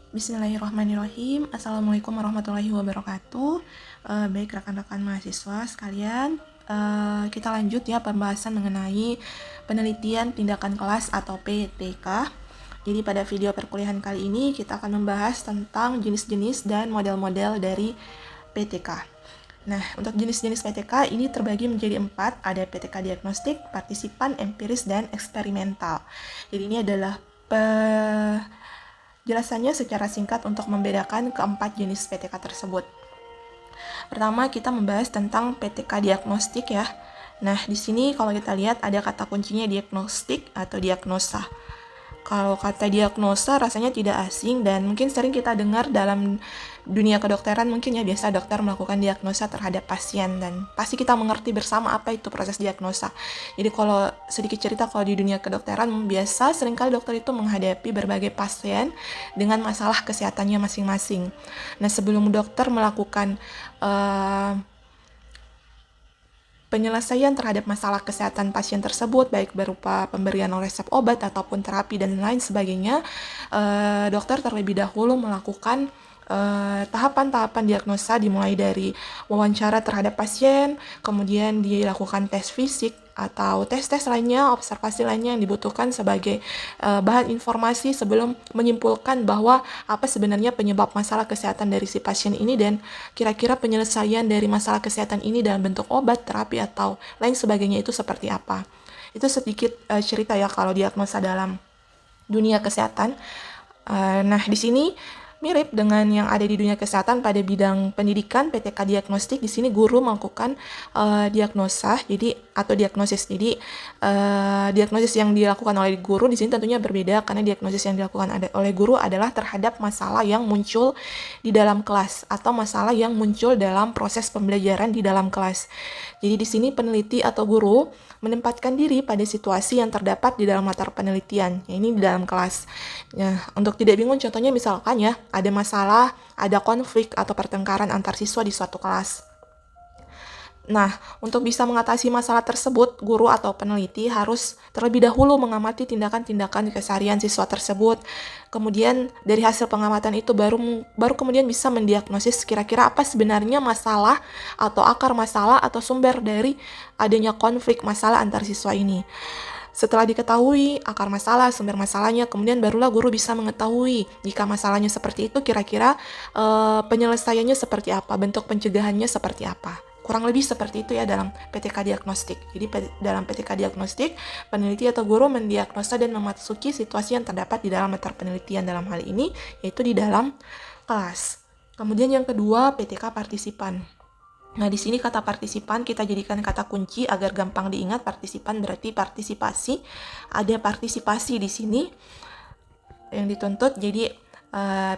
Bismillahirrahmanirrahim. Assalamualaikum warahmatullahi wabarakatuh. Baik rekan-rekan mahasiswa sekalian, kita lanjut ya pembahasan mengenai penelitian tindakan kelas atau PTK. Jadi pada video perkuliahan kali ini kita akan membahas tentang jenis-jenis dan model-model dari PTK. Nah, untuk jenis-jenis PTK ini terbagi menjadi 4, ada PTK diagnostik, partisipan, empiris, dan eksperimental. Jadi ini adalah jelasannya secara singkat untuk membedakan keempat jenis PTK tersebut. Pertama, kita membahas tentang PTK diagnostik ya. Nah, di sini kalau kita lihat ada kata kuncinya diagnostik atau diagnosa. Kalau kata diagnosa rasanya tidak asing dan mungkin sering kita dengar dalam dunia kedokteran, mungkin ya biasa dokter melakukan diagnosa terhadap pasien dan pasti kita mengerti bersama apa itu proses diagnosa. Jadi kalau sedikit cerita, kalau di dunia kedokteran biasa seringkali dokter itu menghadapi berbagai pasien dengan masalah kesehatannya masing-masing. Nah, sebelum dokter melakukan penyelesaian terhadap masalah kesehatan pasien tersebut, baik berupa pemberian resep obat ataupun terapi dan lain sebagainya, dokter terlebih dahulu melakukan tahapan-tahapan diagnosa dimulai dari wawancara terhadap pasien, kemudian dilakukan tes fisik atau tes-tes lainnya, observasi lainnya yang dibutuhkan sebagai bahan informasi sebelum menyimpulkan bahwa apa sebenarnya penyebab masalah kesehatan dari si pasien ini dan kira-kira penyelesaian dari masalah kesehatan ini dalam bentuk obat, terapi, atau lain sebagainya itu seperti apa. Itu sedikit cerita ya kalau diagnosa dalam dunia kesehatan. Nah, di sini mirip dengan yang ada di dunia kesehatan pada bidang pendidikan PTK diagnostik. Di sini guru melakukan diagnosa, jadi atau diagnosis. Jadi diagnosis yang dilakukan oleh guru di sini tentunya berbeda karena diagnosis yang dilakukan oleh guru adalah terhadap masalah yang muncul di dalam kelas atau masalah yang muncul dalam proses pembelajaran di dalam kelas. Jadi di sini peneliti atau guru menempatkan diri pada situasi yang terdapat di dalam latar penelitian, ya ini di dalam kelas. Nah, untuk tidak bingung contohnya misalkan ya, ada masalah, ada konflik atau pertengkaran antar siswa di suatu kelas. Nah, untuk bisa mengatasi masalah tersebut, guru atau peneliti harus terlebih dahulu mengamati tindakan-tindakan keseharian siswa tersebut. Kemudian dari hasil pengamatan itu baru kemudian bisa mendiagnosis kira-kira apa sebenarnya masalah atau akar masalah atau sumber dari adanya konflik masalah antar siswa ini. Setelah diketahui akar masalah, sumber masalahnya, kemudian barulah guru bisa mengetahui jika masalahnya seperti itu, kira-kira penyelesaiannya seperti apa, bentuk pencegahannya seperti apa. Kurang lebih seperti itu ya dalam PTK diagnostik. Jadi dalam PTK diagnostik, peneliti atau guru mendiagnosa dan memasuki situasi yang terdapat di dalam latar penelitian dalam hal ini, yaitu di dalam kelas. Kemudian yang kedua, PTK partisipan. Nah, di sini kata partisipan kita jadikan kata kunci agar gampang diingat. Partisipan berarti partisipasi. Ada partisipasi di sini yang dituntut. Jadi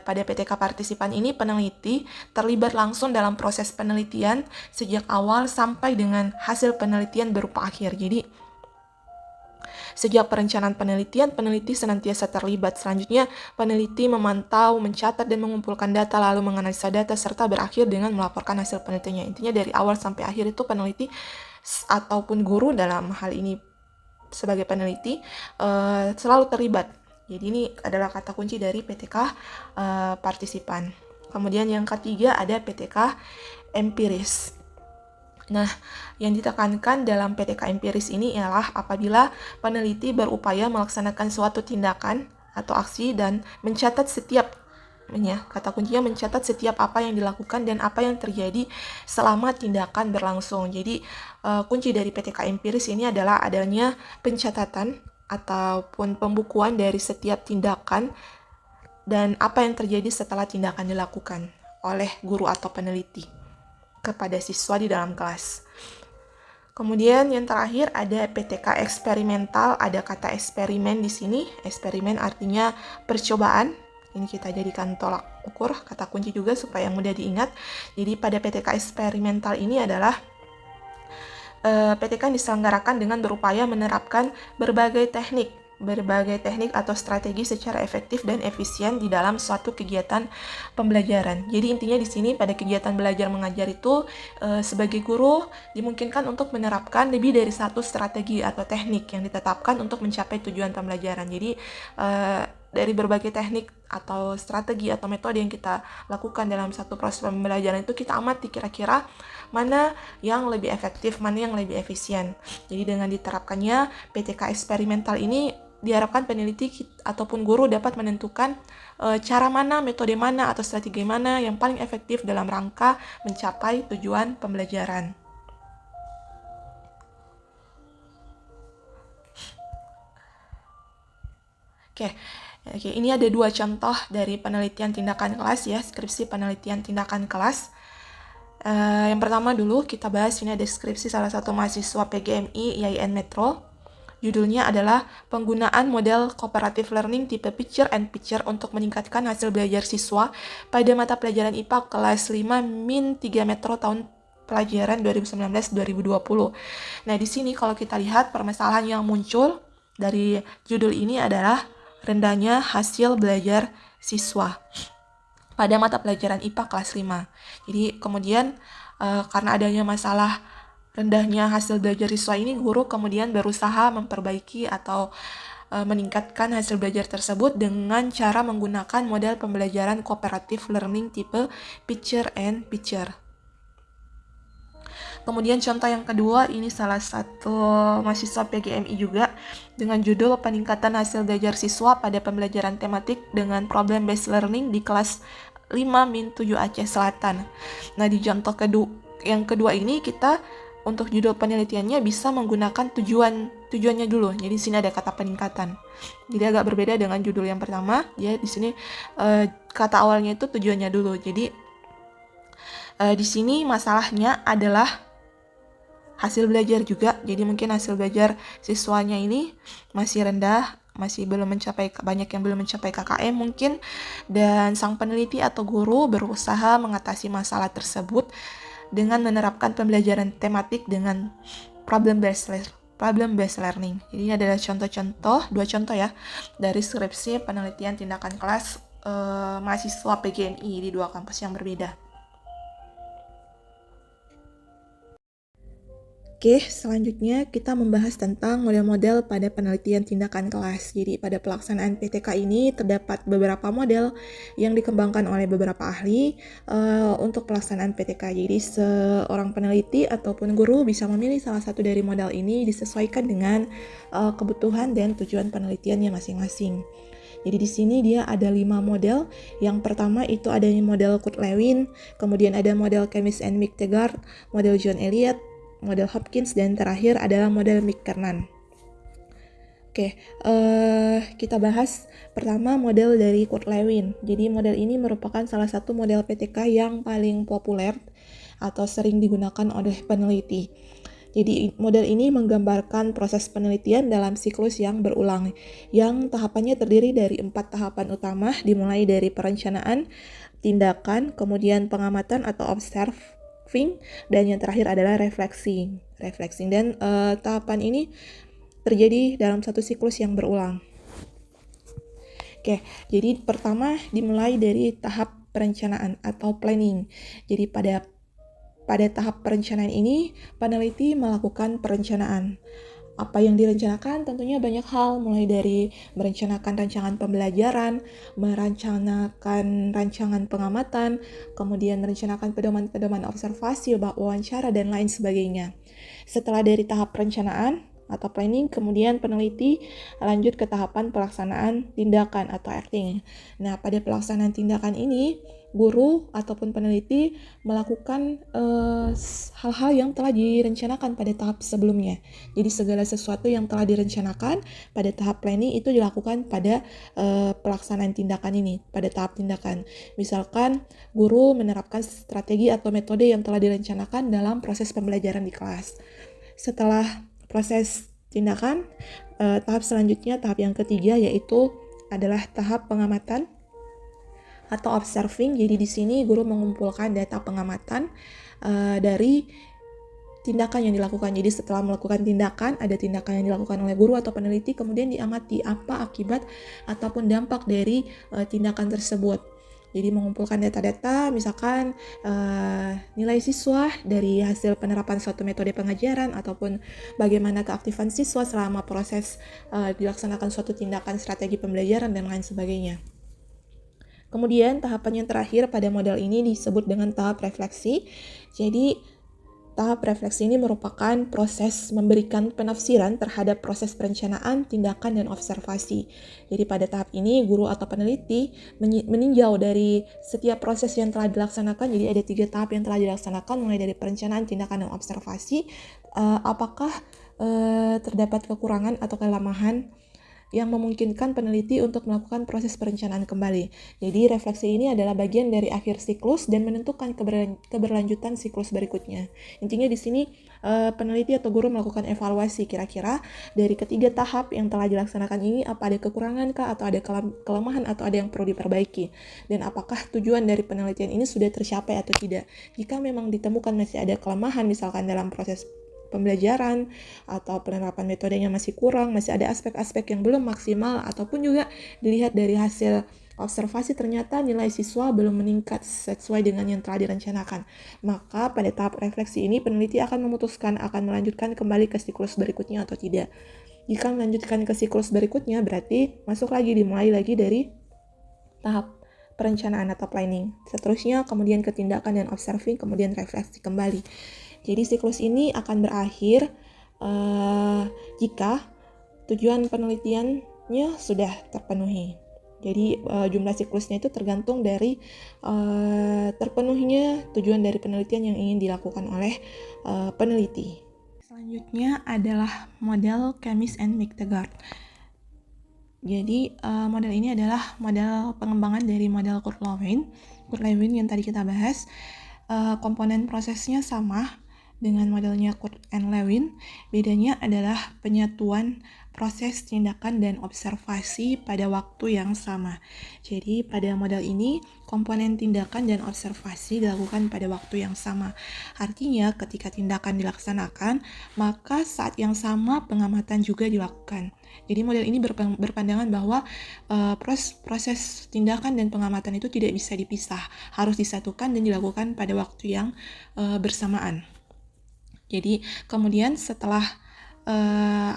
pada PTK partisipan ini peneliti terlibat langsung dalam proses penelitian sejak awal sampai dengan hasil penelitian berupa akhir. Jadi sejak perencanaan penelitian, peneliti senantiasa terlibat. Selanjutnya, peneliti memantau, mencatat, dan mengumpulkan data, lalu menganalisa data, serta berakhir dengan melaporkan hasil penelitiannya. Intinya dari awal sampai akhir itu peneliti ataupun guru dalam hal ini sebagai peneliti selalu terlibat. Jadi ini adalah kata kunci dari PTK partisipan. Kemudian yang ketiga ada PTK empiris. Nah, yang ditekankan dalam PTK empiris ini ialah apabila peneliti berupaya melaksanakan suatu tindakan atau aksi dan mencatat setiap kata kuncinya mencatat setiap apa yang dilakukan dan apa yang terjadi selama tindakan berlangsung. Jadi kunci dari PTK empiris ini adalah adanya pencatatan ataupun pembukuan dari setiap tindakan dan apa yang terjadi setelah tindakan dilakukan oleh guru atau peneliti kepada siswa di dalam kelas. Kemudian yang terakhir ada PTK eksperimental. Ada kata eksperimen di sini. Eksperimen artinya percobaan. Ini kita jadikan tolak ukur, kata kunci juga supaya mudah diingat. Jadi pada PTK eksperimental ini adalah PTK diselenggarakan dengan berupaya menerapkan berbagai teknik atau strategi secara efektif dan efisien di dalam suatu kegiatan pembelajaran. Jadi intinya di sini pada kegiatan belajar mengajar itu sebagai guru dimungkinkan untuk menerapkan lebih dari satu strategi atau teknik yang ditetapkan untuk mencapai tujuan pembelajaran. Jadi dari berbagai teknik atau strategi atau metode yang kita lakukan dalam satu proses pembelajaran itu, kita amati kira-kira mana yang lebih efektif, mana yang lebih efisien. Jadi dengan diterapkannya PTK eksperimental ini, diharapkan peneliti ataupun guru dapat menentukan cara mana, metode mana, atau strategi mana yang paling efektif dalam rangka mencapai tujuan pembelajaran. Oke, ini ada 2 contoh dari penelitian tindakan kelas ya, skripsi penelitian tindakan kelas. Yang pertama dulu kita bahas, ini ada deskripsi salah satu mahasiswa PGMI IAIN Metro. Judulnya adalah penggunaan model cooperative learning tipe picture and picture untuk meningkatkan hasil belajar siswa pada mata pelajaran IPA kelas 5-3 Metro tahun pelajaran 2019-2020. Nah, di sini kalau kita lihat permasalahan yang muncul dari judul ini adalah rendahnya hasil belajar siswa pada mata pelajaran IPA kelas 5. Jadi kemudian karena adanya masalah rendahnya hasil belajar siswa ini, guru kemudian berusaha memperbaiki atau meningkatkan hasil belajar tersebut dengan cara menggunakan model pembelajaran cooperative learning tipe picture and picture. Kemudian contoh yang kedua, ini salah satu mahasiswa PGMI juga dengan judul peningkatan hasil belajar siswa pada pembelajaran tematik dengan problem based learning di kelas 5-7 Aceh Selatan. Nah, di contoh yang kedua ini kita untuk judul penelitiannya bisa menggunakan tujuannya dulu. Jadi di sini ada kata peningkatan. Jadi agak berbeda dengan judul yang pertama. Ya, di sini kata awalnya itu tujuannya dulu. Jadi di sini masalahnya adalah hasil belajar juga. Jadi mungkin hasil belajar siswanya ini masih rendah, masih belum mencapai, banyak yang belum mencapai KKM mungkin, dan sang peneliti atau guru berusaha mengatasi masalah tersebut dengan menerapkan pembelajaran tematik dengan problem based learning. Jadi ini adalah dua contoh ya dari skripsi penelitian tindakan kelas mahasiswa PGMI di 2 kampus yang berbeda. Oke, selanjutnya kita membahas tentang model-model pada penelitian tindakan kelas. Jadi pada pelaksanaan PTK ini terdapat beberapa model yang dikembangkan oleh beberapa ahli untuk pelaksanaan PTK. Jadi seorang peneliti ataupun guru bisa memilih salah satu dari model ini disesuaikan dengan kebutuhan dan tujuan penelitiannya masing-masing. Jadi di sini dia ada 5 model. Yang pertama itu adanya model Kurt Lewin, kemudian ada model Chemist and McTaggart, model John Elliott, model Hopkins, dan terakhir adalah model McKernan. Oke, kita bahas pertama model dari Kurt Lewin. Jadi model ini merupakan salah satu model PTK yang paling populer atau sering digunakan oleh peneliti. Jadi model ini menggambarkan proses penelitian dalam siklus yang berulang, yang tahapannya terdiri dari 4 tahapan utama, dimulai dari perencanaan, tindakan, kemudian pengamatan atau observing, dan yang terakhir adalah refleksing. Dan tahapan ini terjadi dalam satu siklus yang berulang. Oke, jadi pertama dimulai dari tahap perencanaan atau planning. Jadi pada tahap perencanaan ini, peneliti melakukan perencanaan. Apa yang direncanakan? Tentunya banyak hal, mulai dari merencanakan rancangan pembelajaran, merencanakan rancangan pengamatan, kemudian merencanakan pedoman-pedoman observasi, wawancara, dan lain sebagainya. Setelah dari tahap perencanaan atau planning, kemudian peneliti lanjut ke tahapan pelaksanaan tindakan atau acting. Nah, pada pelaksanaan tindakan ini, guru ataupun peneliti melakukan hal-hal yang telah direncanakan pada tahap sebelumnya. Jadi segala sesuatu yang telah direncanakan pada tahap planning itu dilakukan pada pelaksanaan tindakan ini, pada tahap tindakan. Misalkan guru menerapkan strategi atau metode yang telah direncanakan dalam proses pembelajaran di kelas. Setelah proses tindakan, tahap selanjutnya, tahap yang ketiga, yaitu adalah tahap pengamatan atau observing. Jadi di sini guru mengumpulkan data pengamatan dari tindakan yang dilakukan. Jadi setelah melakukan tindakan, ada tindakan yang dilakukan oleh guru atau peneliti, kemudian diamati apa akibat ataupun dampak dari tindakan tersebut. Jadi mengumpulkan data-data, misalkan nilai siswa dari hasil penerapan suatu metode pengajaran ataupun bagaimana keaktifan siswa selama proses dilaksanakan suatu tindakan strategi pembelajaran dan lain sebagainya. Kemudian tahapan yang terakhir pada model ini disebut dengan tahap refleksi. Jadi tahap refleksi ini merupakan proses memberikan penafsiran terhadap proses perencanaan, tindakan, dan observasi. Jadi pada tahap ini, guru atau peneliti meninjau dari setiap proses yang telah dilaksanakan. Jadi ada 3 tahap yang telah dilaksanakan, mulai dari perencanaan, tindakan, dan observasi. Apakah terdapat kekurangan atau kelemahan yang memungkinkan peneliti untuk melakukan proses perencanaan kembali. Jadi refleksi ini adalah bagian dari akhir siklus dan menentukan keberlanjutan siklus berikutnya. Intinya di sini peneliti atau guru melakukan evaluasi kira-kira dari ketiga tahap yang telah dilaksanakan ini apa ada kekurangan kah, atau ada kelemahan, atau ada yang perlu diperbaiki, dan apakah tujuan dari penelitian ini sudah tercapai atau tidak. Jika memang ditemukan masih ada kelemahan misalkan dalam proses pembelajaran atau penerapan metodenya masih kurang, masih ada aspek-aspek yang belum maksimal, ataupun juga dilihat dari hasil observasi ternyata nilai siswa belum meningkat sesuai dengan yang telah direncanakan. Maka pada tahap refleksi ini peneliti akan memutuskan akan melanjutkan kembali ke siklus berikutnya atau tidak. Jika melanjutkan ke siklus berikutnya berarti dimulai lagi dari tahap perencanaan atau planning. Seterusnya kemudian ke tindakan dan observing, kemudian refleksi kembali. Jadi siklus ini akan berakhir jika tujuan penelitiannya sudah terpenuhi. Jadi jumlah siklusnya itu tergantung dari terpenuhinya tujuan dari penelitian yang ingin dilakukan oleh peneliti. Selanjutnya adalah model Chemist and McTaggart. Jadi model ini adalah model pengembangan dari model Kurt-Lewin. Kurt-Lewin yang tadi kita bahas, komponen prosesnya sama dengan modelnya Kurt and Lewin. Bedanya adalah penyatuan proses, tindakan, dan observasi pada waktu yang sama. Jadi pada model ini komponen tindakan dan observasi dilakukan pada waktu yang sama. Artinya ketika tindakan dilaksanakan, maka saat yang sama pengamatan juga dilakukan. Jadi model ini berpandangan bahwa proses tindakan dan pengamatan itu tidak bisa dipisah, harus disatukan dan dilakukan pada waktu yang bersamaan. Jadi kemudian setelah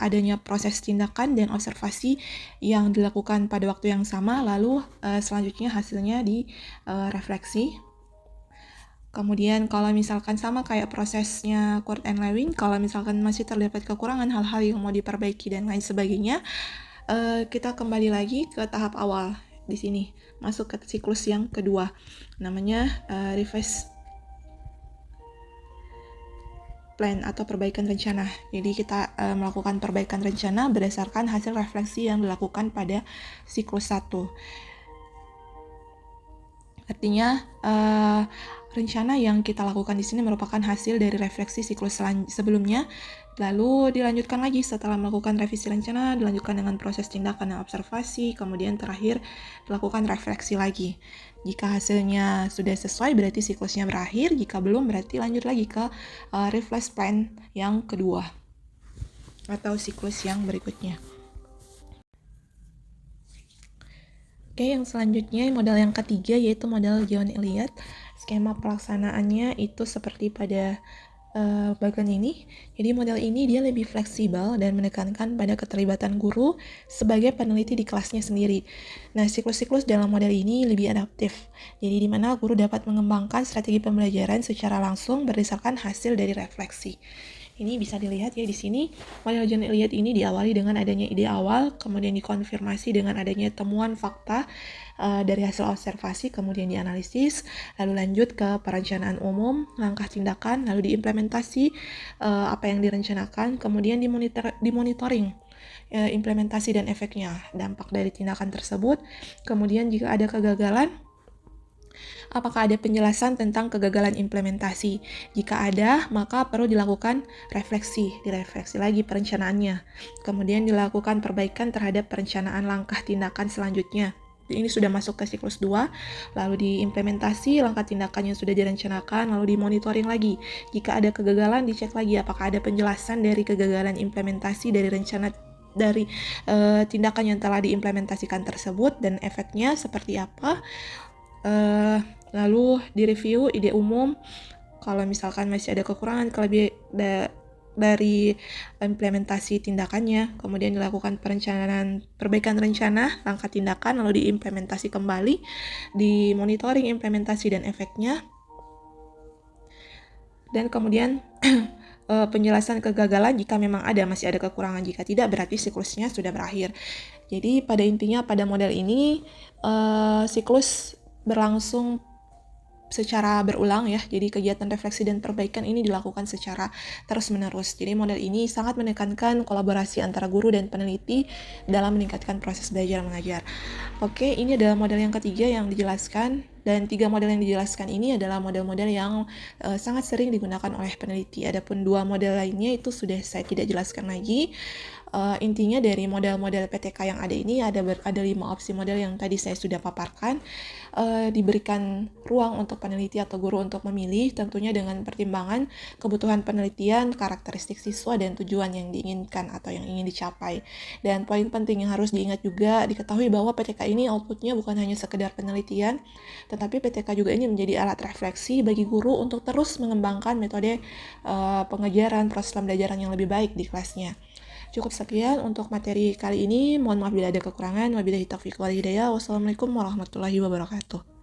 adanya proses tindakan dan observasi yang dilakukan pada waktu yang sama, lalu selanjutnya hasilnya direfleksi. Kemudian kalau misalkan sama kayak prosesnya Kurt and Lewin, kalau misalkan masih terdapat kekurangan, hal-hal yang mau diperbaiki dan lain sebagainya, kita kembali lagi ke tahap awal di sini, masuk ke siklus yang kedua, namanya revise plan atau perbaikan rencana. Jadi kita melakukan perbaikan rencana berdasarkan hasil refleksi yang dilakukan pada siklus 1. Artinya rencana yang kita lakukan di sini merupakan hasil dari refleksi siklus sebelumnya, lalu dilanjutkan lagi setelah melakukan revisi rencana, dilanjutkan dengan proses tindakan dan observasi, kemudian terakhir dilakukan refleksi lagi. Jika hasilnya sudah sesuai berarti siklusnya berakhir, jika belum berarti lanjut lagi ke refresh plan yang kedua atau siklus yang berikutnya. Oke, yang selanjutnya model yang ketiga yaitu model John Elliott. Skema pelaksanaannya itu seperti pada bagian ini. Jadi model ini dia lebih fleksibel dan menekankan pada keterlibatan guru sebagai peneliti di kelasnya sendiri. Nah, siklus-siklus dalam model ini lebih adaptif. Jadi di mana guru dapat mengembangkan strategi pembelajaran secara langsung berdasarkan hasil dari refleksi. Ini bisa dilihat ya di sini, model John Elliott ini diawali dengan adanya ide awal, kemudian dikonfirmasi dengan adanya temuan fakta dari hasil observasi, kemudian dianalisis, lalu lanjut ke perencanaan umum, langkah tindakan, lalu diimplementasi apa yang direncanakan, kemudian dimonitoring implementasi dan efeknya, dampak dari tindakan tersebut. Kemudian jika ada kegagalan, apakah ada penjelasan tentang kegagalan implementasi? Jika ada, maka perlu dilakukan direfleksi lagi perencanaannya. Kemudian dilakukan perbaikan terhadap perencanaan langkah tindakan selanjutnya. Ini sudah masuk ke siklus 2, lalu diimplementasi langkah tindakan yang sudah direncanakan, lalu dimonitoring lagi. Jika ada kegagalan, dicek lagi apakah ada penjelasan dari kegagalan implementasi dari rencana dari tindakan yang telah diimplementasikan tersebut dan efeknya seperti apa. Lalu direview ide umum, kalau misalkan masih ada kekurangan dari implementasi tindakannya, kemudian dilakukan perbaikan rencana, langkah tindakan, lalu diimplementasi kembali, dimonitoring implementasi dan efeknya, dan kemudian penjelasan kegagalan jika memang masih ada kekurangan. Jika tidak, berarti siklusnya sudah berakhir. Jadi pada intinya pada model ini siklus berlangsung secara berulang ya. Jadi kegiatan refleksi dan perbaikan ini dilakukan secara terus-menerus. Jadi model ini sangat menekankan kolaborasi antara guru dan peneliti dalam meningkatkan proses belajar mengajar. Oke, ini adalah model yang ketiga yang dijelaskan, dan 3 model yang dijelaskan ini adalah model-model yang sangat sering digunakan oleh peneliti. Adapun 2 model lainnya itu sudah saya tidak jelaskan lagi. Intinya dari model-model PTK yang ada ini ada 5 opsi model yang tadi saya sudah paparkan. Diberikan ruang untuk peneliti atau guru untuk memilih, tentunya dengan pertimbangan kebutuhan penelitian, karakteristik siswa, dan tujuan yang diinginkan atau yang ingin dicapai. Dan poin penting yang harus diingat juga, diketahui bahwa PTK ini outputnya bukan hanya sekedar penelitian, tetapi PTK juga ini menjadi alat refleksi bagi guru untuk terus mengembangkan metode pengajaran, proses pembelajaran yang lebih baik di kelasnya. Cukup sekian untuk materi kali ini. Mohon maaf bila ada kekurangan. Wabillahi taufiq wal hidayah. Wassalamualaikum warahmatullahi wabarakatuh.